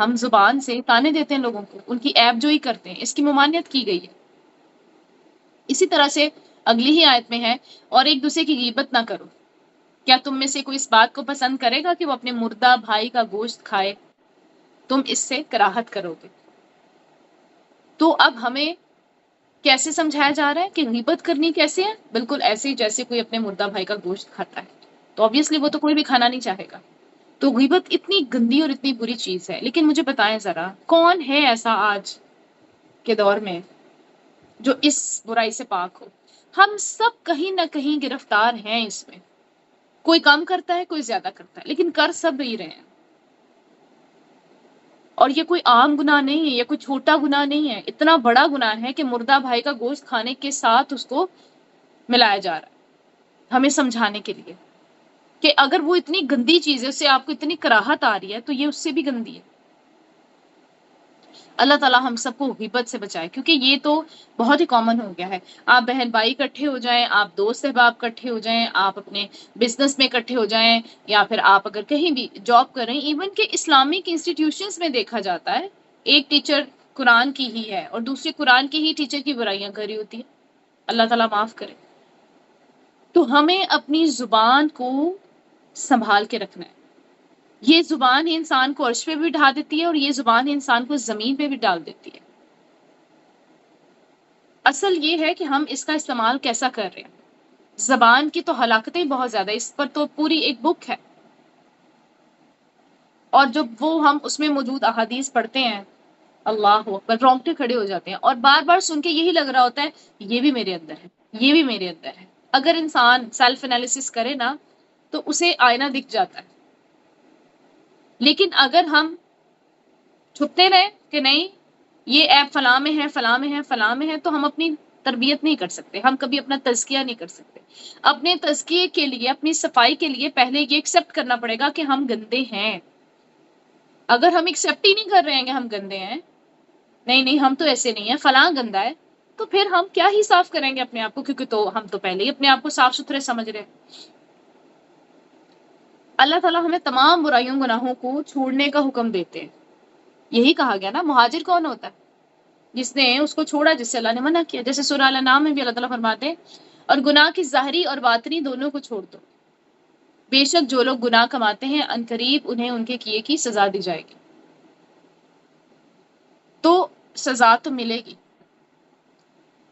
ہم زبان سے تانے دیتے ہیں لوگوں کو، ان کی عیب جوئی کرتے ہیں، اس کی ممانعت کی گئی ہے۔ اسی طرح سے اگلی ہی آیت میں ہے، اور ایک دوسرے کی غیبت نہ کرو۔ کیا تم میں سے کوئی اس بات کو پسند کرے گا کہ وہ اپنے مردہ بھائی کا گوشت کھائے؟ تم اس سے کراہت کرو گے۔ تو اب ہمیں کیسے سمجھایا جا رہا ہے کہ غیبت کرنی کیسے ہے؟ بالکل ایسے ہی جیسے کوئی اپنے مردہ بھائی کا گوشت کھاتا ہے، تو obviously وہ تو کوئی بھی کھانا نہیں چاہے گا۔ تو غیبت اتنی گندی اور اتنی بری چیز ہے، لیکن مجھے بتائیں ذرا، کون ہے ایسا آج کے دور میں جو اس برائی سے پاک ہو؟ ہم سب کہیں نہ کہیں گرفتار ہیں اس میں، کوئی کم کرتا ہے کوئی زیادہ کرتا ہے، لیکن کر سب ہی رہے ہیں۔ اور یہ کوئی عام گناہ نہیں ہے، یہ کوئی چھوٹا گناہ نہیں ہے، اتنا بڑا گناہ ہے کہ مردہ بھائی کا گوشت کھانے کے ساتھ اس کو ملایا جا رہا ہے، ہمیں سمجھانے کے لیے کہ اگر وہ اتنی گندی چیز ہے، اس سے آپ کو اتنی کراہت آ رہی ہے، تو یہ اس سے بھی گندی ہے۔ اللہ تعالیٰ ہم سب کو غیبت سے بچائے، کیونکہ یہ تو بہت ہی کامن ہو گیا ہے۔ آپ بہن بھائی اکٹھے ہو جائیں، آپ دوست احباب اکٹھے ہو جائیں، آپ اپنے بزنس میں اکٹھے ہو جائیں، یا پھر آپ اگر کہیں بھی جاب کریں، ایون کہ اسلامک انسٹیٹیوشنز میں دیکھا جاتا ہے، ایک ٹیچر قرآن کی ہی ہے اور دوسری قرآن کی ہی ٹیچر کی برائیاں کری ہوتی ہیں، اللہ تعالیٰ معاف کرے۔ تو ہمیں اپنی زبان کو سنبھال کے رکھنا ہے۔ یہ زبان ہی انسان کو عرش پہ بھی ڈھا دیتی ہے، اور یہ زبان ہی انسان کو زمین پہ بھی ڈال دیتی ہے۔ اصل یہ ہے کہ ہم اس کا استعمال کیسا کر رہے ہیں۔ زبان کی تو ہلاکتیں بہت زیادہ، اس پر تو پوری ایک بک ہے، اور جب وہ ہم اس میں موجود احادیث پڑھتے ہیں، اللہ اکبر، رونگٹے کھڑے ہو جاتے ہیں، اور بار بار سن کے یہی لگ رہا ہوتا ہے یہ بھی میرے اندر ہے، یہ بھی میرے اندر ہے۔ اگر انسان سیلف انالیسس کرے نا تو اسے آئینہ دکھ جاتا ہے، لیکن اگر ہم چھپتے رہے کہ نہیں یہ ایپ فلاں میں ہے، فلاں میں ہے، فلاں میں ہے، تو ہم اپنی تربیت نہیں کر سکتے، ہم کبھی اپنا تزکیہ نہیں کر سکتے۔ اپنے تزکیے کے لیے، اپنی صفائی کے لیے پہلے یہ ایکسیپٹ کرنا پڑے گا کہ ہم گندے ہیں۔ اگر ہم ایکسیپٹ ہی نہیں کر رہے ہیں کہ ہم گندے ہیں، نہیں نہیں ہم تو ایسے نہیں ہیں، فلاں گندا ہے، تو پھر ہم کیا ہی صاف کریں گے اپنے آپ کو، کیونکہ تو ہم تو پہلے ہی اپنے آپ کو صاف ستھرے سمجھ رہے ہیں۔ اللہ تعالیٰ ہمیں تمام برائیوں گناہوں کو چھوڑنے کا حکم دیتے ہیں۔ یہی کہا گیا نا، مہاجر کون ہوتا ہے؟ جس نے اس کو چھوڑا جس سے اللہ نے منع کیا، جیسے سورہ الانعام میں بھی اللہ تعالیٰ فرماتے ہیں، اور گناہ کی ظاہری اور باطنی دونوں کو چھوڑ دو، بے شک جو لوگ گناہ کماتے ہیں عنقریب انہیں ان کے کیے کی سزا دی جائے گی۔ تو سزا تو ملے گی،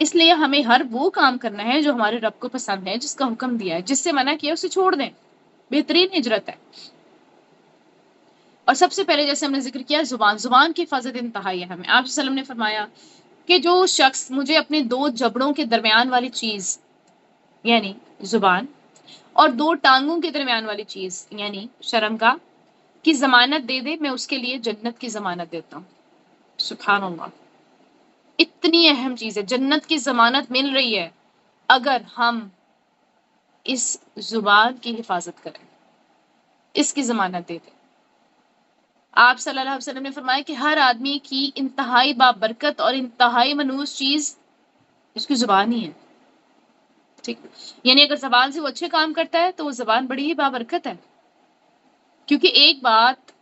اس لیے ہمیں ہر وہ کام کرنا ہے جو ہمارے رب کو پسند ہے، جس کا حکم دیا ہے، جس سے منع کیا اسے چھوڑ دیں، بہترین ہجرت ہے۔ اور سب سے پہلے جیسے ہم نے ذکر کیا، زبان کی حفاظت انتہائی ہے ہمیں۔ آپ صلی اللہ علیہ وسلم نے فرمایا کہ جو شخص مجھے اپنے دو جبڑوں کے درمیان والی چیز یعنی زبان اور دو ٹانگوں کے درمیان والی چیز یعنی شرمگاہ کی ضمانت دے دے، میں اس کے لیے جنت کی ضمانت دیتا ہوں۔ سبحان اللہ، اتنی اہم چیز ہے، جنت کی ضمانت مل رہی ہے اگر ہم اس زبان کی حفاظت کریں، اس کی ضمانت دے دیں۔ آپ صلی اللہ علیہ وسلم نے فرمایا کہ ہر آدمی کی انتہائی بابرکت اور انتہائی منحوس چیز اس کی زبان ہی ہے، ٹھیک؟ یعنی اگر زبان سے وہ اچھے کام کرتا ہے تو وہ زبان بڑی ہی بابرکت ہے، کیونکہ ایک بات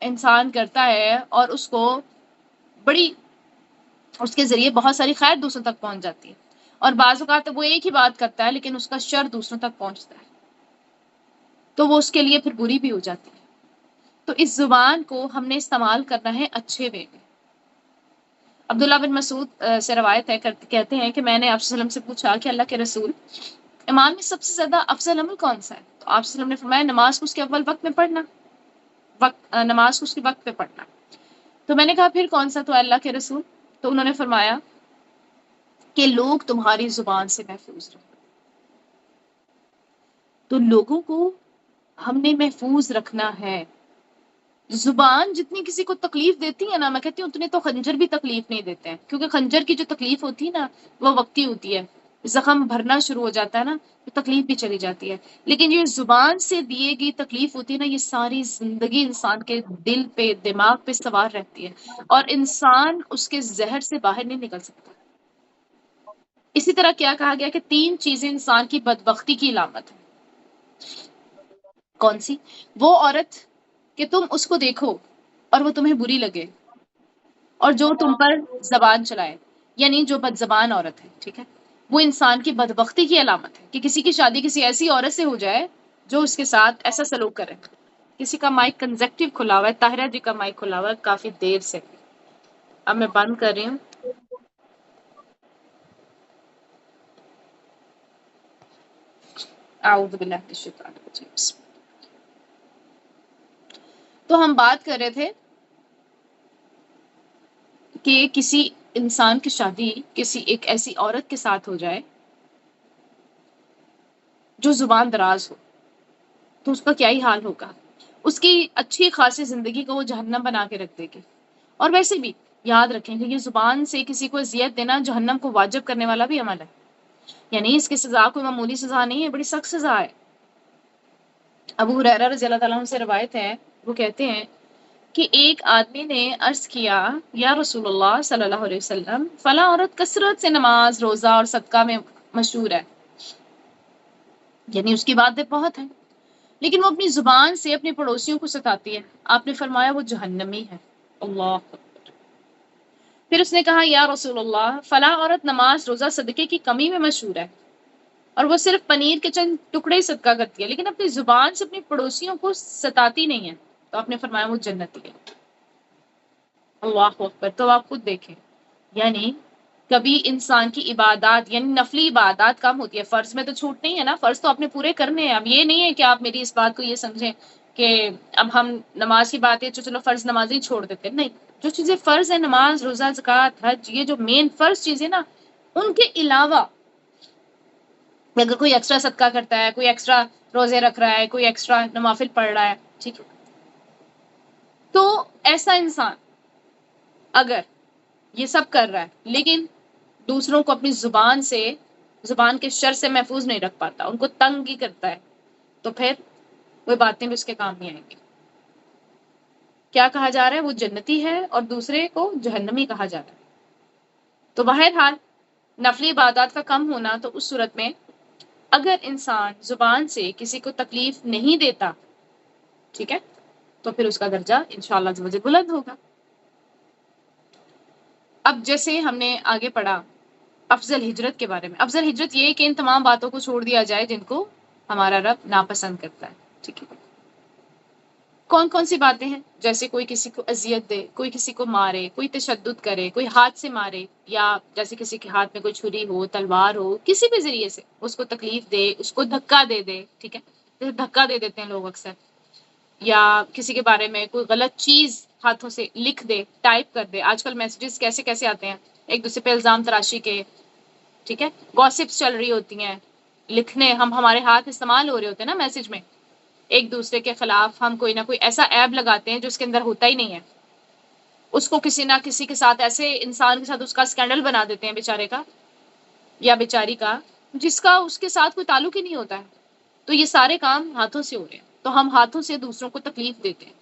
انسان کرتا ہے اور اس کو بڑی، اس کے ذریعے بہت ساری خیر دوسروں تک پہنچ جاتی ہے، اور بعض اوقات وہ ایک ہی بات کرتا ہے لیکن اس کا شر دوسروں تک پہنچتا ہے، تو وہ اس کے لیے پھر بری بھی ہو جاتی ہے۔ تو اس زبان کو ہم نے استعمال کرنا ہے اچھے وے میں۔ عبداللہ بن مسعود سے روایت ہے، کہتے ہیں کہ میں نے آپ صلی اللہ علیہ وسلم سے پوچھا کہ اللہ کے رسول، ایمان میں سب سے زیادہ افضل عمل کون سا ہے؟ تو آپ صلی اللہ علیہ وسلم نے فرمایا نماز کو اس کے اول وقت میں پڑھنا، نماز کو اس کے وقت پہ پڑھنا۔ تو میں نے کہا پھر کون سا تو اللہ کے رسول؟ تو انہوں نے فرمایا کہ لوگ تمہاری زبان سے محفوظ رہو۔ تو لوگوں کو ہم نے محفوظ رکھنا ہے۔ زبان جتنی کسی کو تکلیف دیتی ہے نا، میں کہتی ہوں اتنے تو خنجر بھی تکلیف نہیں دیتے ہیں، کیونکہ خنجر کی جو تکلیف ہوتی ہے نا وہ وقتی ہوتی ہے، زخم بھرنا شروع ہو جاتا ہے نا تو تکلیف بھی چلی جاتی ہے، لیکن یہ زبان سے دیے گئی تکلیف ہوتی ہے نا، یہ ساری زندگی انسان کے دل پہ، دماغ پہ سوار رہتی ہے، اور انسان اس کے زہر سے باہر نہیں نکل سکتا۔ اسی طرح کیا کہا گیا کہ تین چیزیں انسان کی بدبختی کی علامت ہے۔ کون سی؟ وہ عورت کہ تم اس کو دیکھو اور وہ تمہیں بری لگے، اور جو تم پر زبان چلائے، یعنی جو بد زبان عورت ہے، ٹھیک ہے، وہ انسان کی بدبختی کی علامت ہے کہ کسی کی شادی کسی ایسی عورت سے ہو جائے جو اس کے ساتھ ایسا سلوک کرے۔ کسی کا مائک کنزیکٹو کھلا ہوا ہے، طاہرہ جی کا مائک کھلا ہوا ہے کافی دیر سے، اب میں بند کر رہی ہوں۔ اعوذ باللہ من الشیطان الرجیم۔ تو ہم بات کر رہے تھے کہ کسی انسان کی شادی کسی ایک ایسی عورت کے ساتھ ہو جائے جو زبان دراز ہو، تو اس کا کیا ہی حال ہوگا، اس کی اچھی خاصی زندگی کو وہ جہنم بنا کے رکھ دے گی۔ اور ویسے بھی یاد رکھیں کہ یہ زبان سے کسی کو اذیت دینا جہنم کو واجب کرنے والا بھی عمل ہے، یعنی اس کی سزا کوئی معمولی سزا نہیں ہے، بڑی سخت سزا ہے۔ ابو ہریرہ رضی اللہ تعالیٰ عنہ سے روایت ہے، وہ کہتے ہیں کہ ایک آدمی نے عرض کیا، یا رسول اللہ صلی اللہ علیہ وسلم، فلاں عورت کثرت سے نماز، روزہ اور صدقہ میں مشہور ہے، یعنی اس کی باتیں بہت ہیں، لیکن وہ اپنی زبان سے اپنے پڑوسیوں کو ستاتی ہے۔ آپ نے فرمایا وہ جہنمی ہے۔ اللہ اکبر۔ پھر اس نے کہا، یا رسول اللہ، فلاں عورت نماز، روزہ، صدقے کی کمی میں مشہور ہے، اور وہ صرف پنیر کے چند ٹکڑے ہی صدقہ کرتی ہے، لیکن اپنی زبان سے اپنی پڑوسیوں کو ستاتی نہیں ہے، تو آپ نے فرمایا وہ جنتی ہے۔ اللہ اکبر۔ تو آپ خود دیکھیں، یعنی کبھی انسان کی عبادات یعنی نفلی عبادات کم ہوتی ہے، فرض میں تو چھوٹ نہیں ہے نا، فرض تو آپ نے پورے کرنے ہیں۔ اب یہ نہیں ہے کہ آپ میری اس بات کو یہ سمجھیں کہ اب ہم نماز کی بات ہے تو چلو فرض نماز ہی چھوڑ دیتے ہیں، نہیں، جو چیزیں فرض ہیں، نماز، روزہ، زکوٰۃ، حج، یہ جو مین فرض چیزیں نا، ان کے علاوہ اگر کوئی ایکسٹرا صدقہ کرتا ہے، کوئی ایکسٹرا روزے رکھ رہا ہے، کوئی ایکسٹرا نوافل پڑھ رہا ہے، ٹھیک ہے، تو ایسا انسان اگر یہ سب کر رہا ہے لیکن دوسروں کو اپنی زبان کے شر سے محفوظ نہیں رکھ پاتا، ان کو تنگ ہی کرتا ہے، تو پھر وہ باتیں بھی اس کے کام نہیں آئیں گی۔ کیا کہا جا رہا ہے؟ وہ جنتی ہے اور دوسرے کو جہنمی کہا جا رہا ہے۔ تو بہرحال نفلی عبادات کا کم ہونا، تو اس صورت میں اگر انسان زبان سے کسی کو تکلیف نہیں دیتا، ٹھیک ہے، تو پھر اس کا درجہ انشاءاللہ عز و جل بلند ہوگا۔ اب جیسے ہم نے آگے پڑھا افضل ہجرت کے بارے میں، افضل ہجرت یہ کہ ان تمام باتوں کو چھوڑ دیا جائے جن کو ہمارا رب ناپسند کرتا ہے، ٹھیک ہے۔ کون کون سی باتیں ہیں؟ جیسے کوئی کسی کو اذیت دے، کوئی کسی کو مارے، کوئی تشدد کرے، کوئی ہاتھ سے مارے، یا جیسے کسی کے ہاتھ میں کوئی چھری ہو، تلوار ہو، کسی بھی ذریعے سے اس کو تکلیف دے، اس کو دھکا دے دے، ٹھیک ہے، جیسے دھکا دے دیتے ہیں لوگ اکثر، یا کسی کے بارے میں کوئی غلط چیز ہاتھوں سے لکھ دے، ٹائپ کر دے۔ آج کل میسیجز کیسے کیسے آتے ہیں، ایک دوسرے پہ الزام تراشی کے، ٹھیک ہے، گوسپس چل رہی ہوتی ہیں، لکھنے ہمارے ہاتھ استعمال ہو رہے ہوتے ہیں نا میسج میں، ایک دوسرے کے خلاف ہم کوئی نہ کوئی ایسا ایب لگاتے ہیں جو اس کے اندر ہوتا ہی نہیں ہے، اس کو کسی نہ کسی کے ساتھ، ایسے انسان کے ساتھ اس کا اسکینڈل بنا دیتے ہیں بیچارے کا یا بیچاری کا، جس کا اس کے ساتھ کوئی تعلق ہی نہیں ہوتا ہے۔ تو یہ سارے کام ہاتھوں سے ہو رہے ہیں، تو ہم ہاتھوں سے دوسروں کو تکلیف دیتے ہیں۔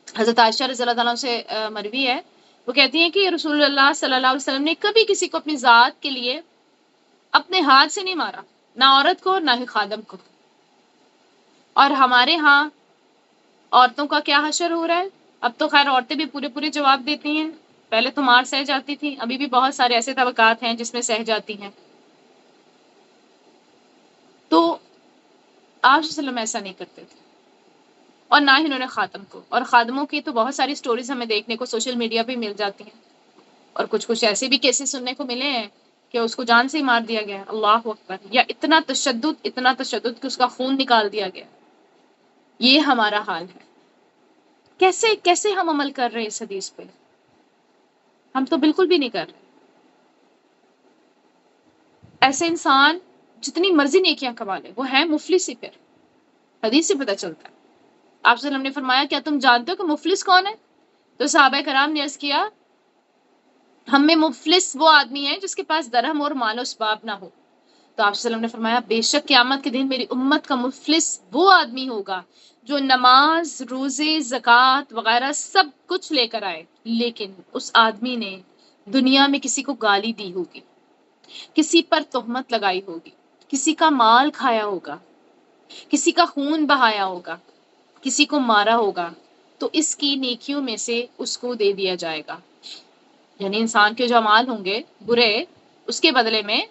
حضرت عائشہ رضی اللہ تعالیٰ سے مروی ہے، وہ کہتی ہیں کہ رسول اللہ صلی اللہ علیہ وسلم نے کبھی کسی کو اپنی ذات کے لیے اپنے ہاتھ سے نہیں مارا، نہ عورت کو نہ ہی خادم کو۔ اور ہمارے ہاں عورتوں کا کیا حشر ہو رہا ہے؟ اب تو خیر عورتیں بھی پورے پورے جواب دیتی ہیں، پہلے تو مار سہ جاتی تھی، ابھی بھی بہت سارے ایسے طبقات ہیں جس میں سہ جاتی ہیں۔ تو آپ صلی اللہ علیہ وسلم ایسا نہیں کرتے تھے، اور نہ ہی انہوں نے خاتم کو، اور خادموں کی تو بہت ساری سٹوریز ہمیں دیکھنے کو سوشل میڈیا پہ مل جاتی ہیں، اور کچھ ایسے بھی کیسز سننے کو ملے ہیں کہ اس کو جان سے ہی مار دیا گیا، اللہ اکبر، یا اتنا تشدد کہ اس کا خون نکال دیا گیا۔ یہ ہمارا حال ہے۔ کیسے ہم عمل کر رہے ہیں اس حدیث پہ؟ ہم تو بالکل بھی نہیں کر رہے۔ ایسے انسان جتنی مرضی نیکیاں کما لے، وہ ہے مفلس ہی، پھر حدیث سے پتہ چلتا ہے۔ آپ صلی اللہ علیہ وسلم نے فرمایا، کیا تم جانتے ہو کہ مفلس کون ہے؟ تو صحابہ کرام نے عرض کیا، ہم میں مفلس وہ آدمی ہے جس کے پاس درہم اور مال و اسباب نہ ہو۔ تو آپ صلی اللہ علیہ وسلم نے فرمایا، بے شک قیامت کے دن میری امت کا مفلس وہ آدمی ہوگا جو نماز، روزے، زکوٰۃ وغیرہ سب کچھ لے کر آئے، لیکن اس آدمی نے دنیا میں کسی کو گالی دی ہوگی، کسی پر تہمت لگائی ہوگی، کسی کا مال کھایا ہوگا، کسی کا خون بہایا ہوگا، کسی کو مارا ہوگا، تو اس کی نیکیوں میں سے اس کو دے دیا جائے گا، یعنی انسان کے جو اعمال ہوں گے برے، اس کے بدلے میں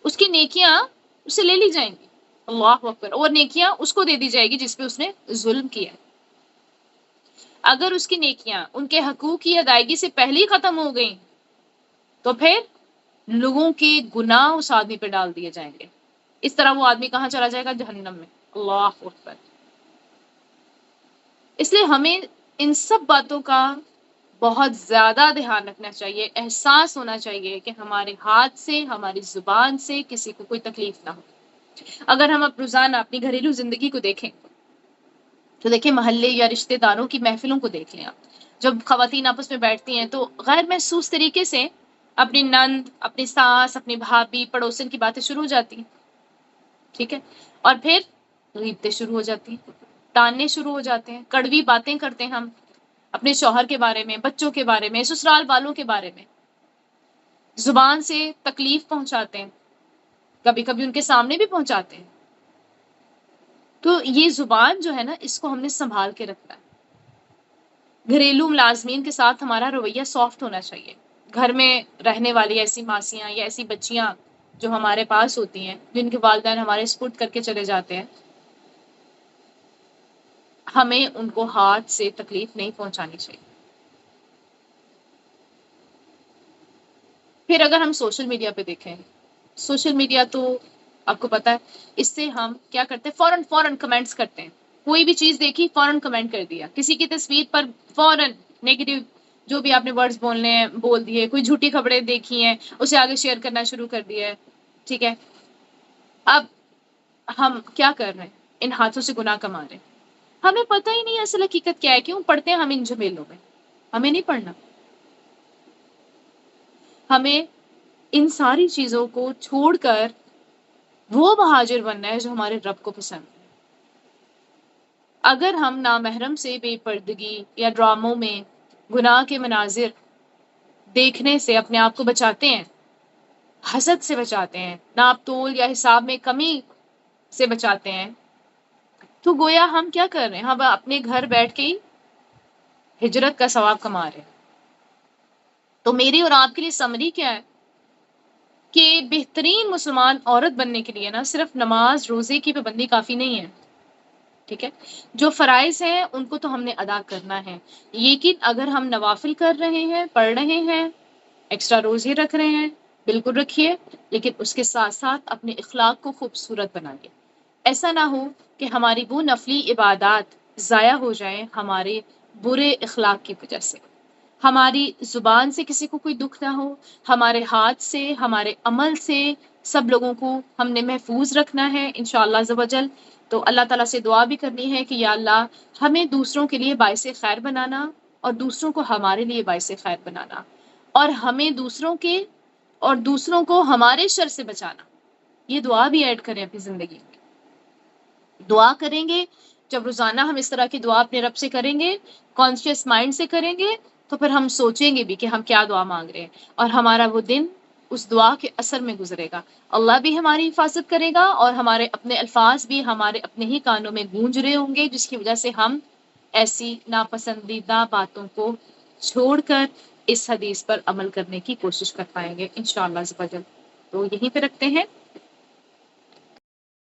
اس کی نیکیاں اسے لے لی جائیں گی، اللہ اکبر، اور نیکیاں اس کو دے دی جائے گی جس پہ اس نے ظلم کیا۔ اگر اس کی نیکیاں ان کے حقوق کی ادائیگی سے پہلے ہی ختم ہو گئیں تو پھر لوگوں کے گناہ اس آدمی پہ ڈال دیے جائیں گے، اس طرح وہ آدمی کہاں چلا جائے گا؟ جہنم میں، اللہ اکبر۔ اس لیے ہمیں ان سب باتوں کا بہت زیادہ دھیان رکھنا چاہیے، احساس ہونا چاہیے کہ ہمارے ہاتھ سے، ہماری زبان سے کسی کو کوئی تکلیف نہ ہو۔ اگر ہم اب روزانہ اپنی گھریلو زندگی کو دیکھیں تو دیکھیں محلے یا رشتہ داروں کی محفلوں کو دیکھ لیں آپ، جب خواتین آپس میں بیٹھتی ہیں تو غیر محسوس طریقے سے اپنی نند، اپنی ساس، اپنی بھابھی، پڑوسن کی باتیں شروع ہو جاتی ہیں، ٹھیک ہے، اور پھر غیبتیں شروع ہو جاتی ہیں، تاننے شروع ہو جاتے ہیں، کڑوی باتیں کرتے ہیں ہم اپنے شوہر کے بارے میں، بچوں کے بارے میں، سسرال والوں کے بارے میں، زبان سے تکلیف پہنچاتے ہیں، کبھی کبھی ان کے سامنے بھی پہنچاتے ہیں۔ تو یہ زبان جو ہے نا، اس کو ہم نے سنبھال کے رکھنا ہے۔ گھریلو ملازمین کے ساتھ ہمارا رویہ سافٹ ہونا چاہیے۔ گھر میں رہنے والی ایسی ماسیاں یا ایسی بچیاں جو ہمارے پاس ہوتی ہیں، جن کے والدین ہمارے سپرد کر کے چلے جاتے ہیں، ہمیں ان کو ہاتھ سے تکلیف نہیں پہنچانی چاہیے۔ پھر اگر ہم سوشل میڈیا پہ دیکھیں، سوشل میڈیا تو آپ کو پتا ہے، اس سے ہم کیا کرتے ہیں؟ فوراً کمنٹس کرتے ہیں، کوئی بھی چیز دیکھی فوراً کمنٹ کر دیا، کسی کی تصویر پر فوراً نیگیٹو جو بھی آپ نے ورڈز بولنے ہیں بول دیے، کوئی جھوٹی خبریں دیکھی ہیں اسے آگے شیئر کرنا شروع کر دیا ہے، ٹھیک ہے۔ اب ہم کیا کر رہے ہیں؟ ان ہاتھوں سے گناہ کما رہے ہیں، ہمیں پتہ ہی نہیں اصل حقیقت کیا ہے، کیوں پڑھتے ہیں ہم ان جھمیلوں میں؟ ہمیں نہیں پڑھنا، ہمیں ان ساری چیزوں کو چھوڑ کر وہ مہاجر بننا ہے جو ہمارے رب کو پسند ہے۔ اگر ہم نامحرم سے بے پردگی یا ڈراموں میں گناہ کے مناظر دیکھنے سے اپنے آپ کو بچاتے ہیں، حسد سے بچاتے ہیں، ناپ تول یا حساب میں کمی سے بچاتے ہیں، تو گویا ہم کیا کر رہے ہیں؟ ہم اپنے گھر بیٹھ کے ہی ہجرت کا ثواب کما رہے ہیں۔ تو میری اور آپ کے لیے سمری کیا ہے کہ بہترین مسلمان عورت بننے کے لیے نا صرف نماز روزے کی پابندی کافی نہیں ہے، ٹھیک ہے، جو فرائض ہیں ان کو تو ہم نے ادا کرنا ہے، لیکن اگر ہم نوافل کر رہے ہیں، پڑھ رہے ہیں، ایکسٹرا روزے رکھ رہے ہیں، بالکل رکھیے، لیکن اس کے ساتھ ساتھ اپنے اخلاق کو خوبصورت بنائیے۔ ایسا نہ ہو کہ ہماری وہ نفلی عبادات ضائع ہو جائیں ہمارے برے اخلاق کی وجہ سے، ہماری زبان سے کسی کو کوئی دکھ نہ ہو، ہمارے ہاتھ سے، ہمارے عمل سے سب لوگوں کو ہم نے محفوظ رکھنا ہے انشاءاللہ عز و جل۔ تو اللہ تعالیٰ سے دعا بھی کرنی ہے کہ یا اللہ ہمیں دوسروں کے لیے باعث خیر بنانا اور دوسروں کو ہمارے لیے باعث خیر بنانا، اور ہمیں دوسروں کے اور دوسروں کو ہمارے شر سے بچانا۔ یہ دعا بھی ایڈ کریں اپنی زندگی میں۔ دعا کریں گے جب روزانہ ہم اس طرح کی دعا اپنے رب سے کریں گے، کانشیس مائنڈ سے کریں گے، تو پھر ہم سوچیں گے بھی کہ ہم کیا دعا مانگ رہے ہیں، اور ہمارا وہ دن اس دعا کے اثر میں گزرے گا۔ اللہ بھی ہماری حفاظت کرے گا اور ہمارے اپنے الفاظ بھی ہمارے اپنے ہی کانوں میں گونج رہے ہوں گے، جس کی وجہ سے ہم ایسی ناپسندیدہ باتوں کو چھوڑ کر اس حدیث پر عمل کرنے کی کوشش کر پائیں گے انشاءاللہ عز و جل۔ تو یہیں پہ رکھتے ہیں۔